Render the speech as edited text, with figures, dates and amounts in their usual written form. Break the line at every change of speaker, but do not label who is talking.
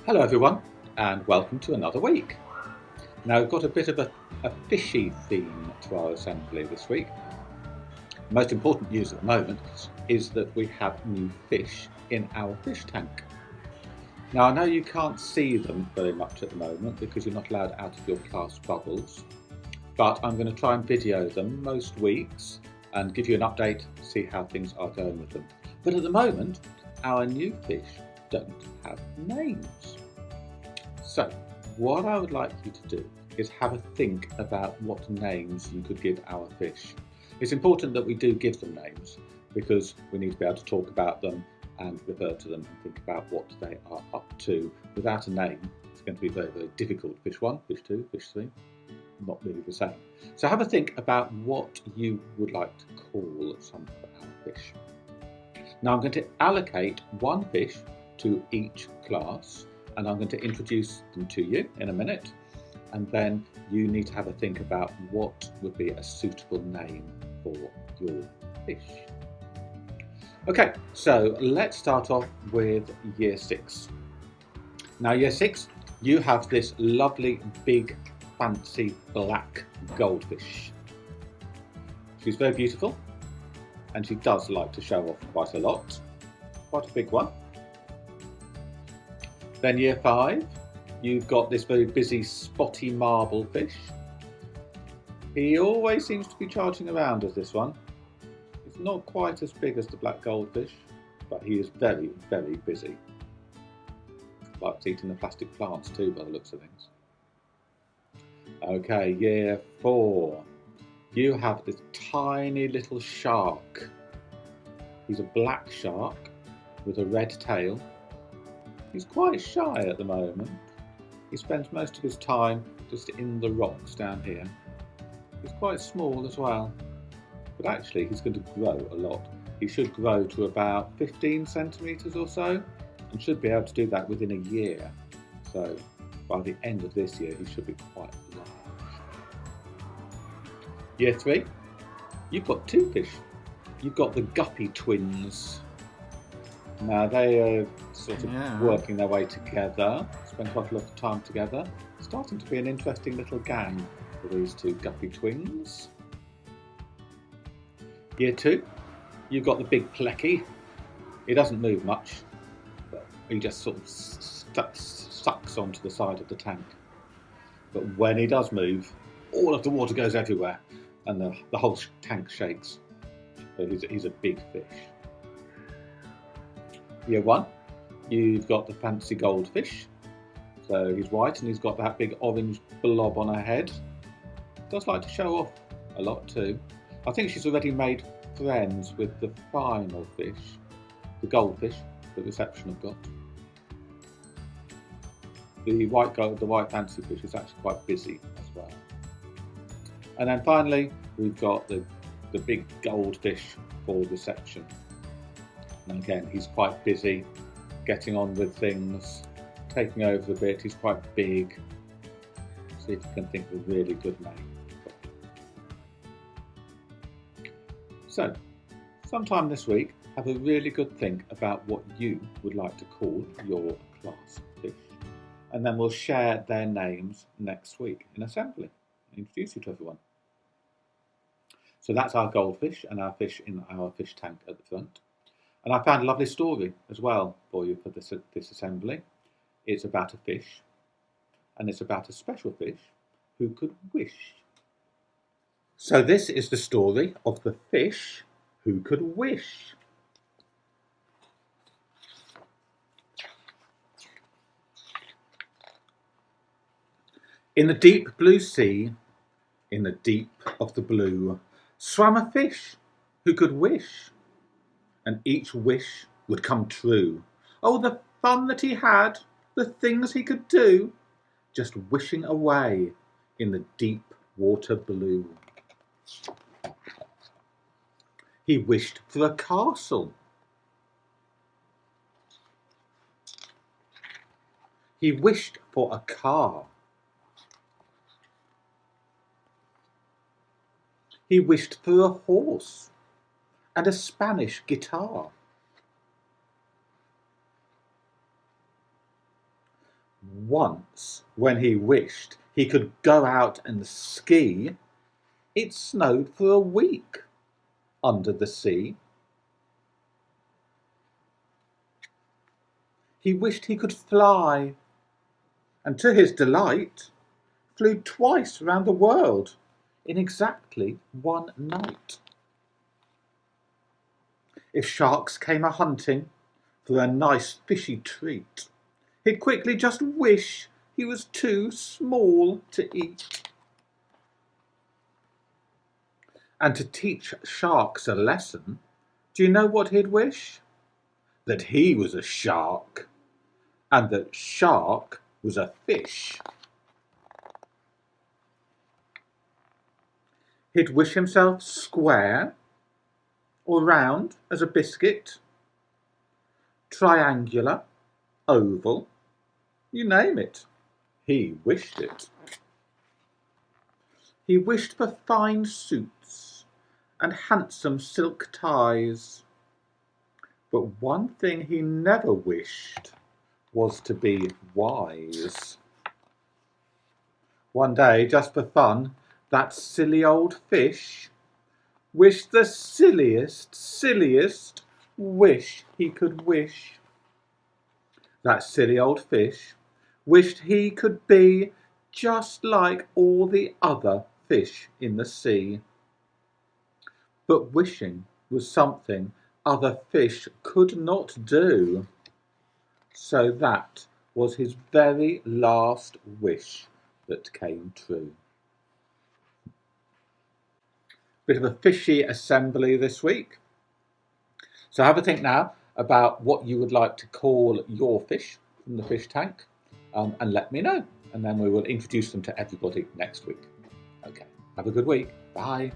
Hello everyone and welcome to another week. Now we've got a bit of a fishy theme to our assembly this week. The most important news at the moment is that we have new fish in our fish tank. Now I know you can't see them very much at the moment because you're not allowed out of your class bubbles, but I'm going to try and video them most weeks and give you an update to see how things are going with them. But at the moment, our new fish don't have names. So, what I would like you to do is have a think about what names you could give our fish. It's important that we do give them names because we need to be able to talk about them and refer to them and think about what they are up to. Without a name, it's going to be very, very difficult. Fish 1, fish 2, fish 3, not really the same. So have a think about what you would like to call some of our fish. Now I'm going to allocate one fish to each class and I'm going to introduce them to you in a minute, and then you need to have a think about what would be a suitable name for your fish. Okay, so let's start off with Year 6. Now Year 6, you have this lovely big fancy black goldfish. She's very beautiful and she does like to show off quite a lot, quite a big one. Then Year 5, you've got this very busy spotty marble fish. He always seems to be charging around as this one. He's not quite as big as the black goldfish, but he is very, very busy. Likes eating the plastic plants too by the looks of things. Okay, Year 4, you have this tiny little shark. He's a black shark with a red tail. He's quite shy at the moment. He spends most of his time just in the rocks down here. He's quite small as well, but actually he's going to grow a lot. He should grow to about 15 centimetres or so and should be able to do that within a year. So by the end of this year he should be quite large. Year 3, you've got two fish. You've got the Guppy twins. Now they are sort of working their way together, spend quite a lot of time together. Starting to be an interesting little gang for these two Guppy twins. Year 2, you've got the big Plecky. He doesn't move much, but he just sort of sucks onto the side of the tank. But when he does move, all of the water goes everywhere and the whole tank shakes. So he's a big fish. Year 1, you've got the fancy goldfish. So he's white and he's got that big orange blob on her head. Does like to show off a lot too. I think she's already made friends with the final fish, the goldfish, the reception have got. The white fancy fish is actually quite busy as well. And then finally, we've got the big goldfish for reception. And again, he's quite busy, getting on with things, taking over a bit. He's quite big. See if you can think of a really good name. So, sometime this week, have a really good think about what you would like to call your class fish. And then we'll share their names next week in assembly and introduce you to everyone. So that's our goldfish and our fish in our fish tank at the front. And I found a lovely story as well for you for this assembly. It's about a fish, and it's about a special fish who could wish. So this is the story of the fish who could wish. In the deep blue sea, in the deep of the blue, swam a fish who could wish. And each wish would come true. Oh, the fun that he had, the things he could do, just wishing away in the deep water blue. He wished for a castle. He wished for a car. He wished for a horse and a Spanish guitar. Once, when he wished he could go out and ski, it snowed for a week under the sea. He wished he could fly, and to his delight, flew twice round the world in exactly one night. If sharks came a-hunting for a nice fishy treat, he'd quickly just wish he was too small to eat. And to teach sharks a lesson, do you know what he'd wish? That he was a shark, and that shark was a fish. He'd wish himself square, or round as a biscuit, triangular, oval, you name it, he wished it. He wished for fine suits and handsome silk ties, but one thing he never wished was to be wise. One day, just for fun, that silly old fish wished the silliest wish he could wish. That silly old fish wished he could be just like all the other fish in the sea. But wishing was something other fish could not do. So that was his very last wish that came true. Bit of a fishy assembly this week. So have a think now about what you would like to call your fish from the fish tank, and let me know, and then we will introduce them to everybody next week. Okay, have a good week. Bye.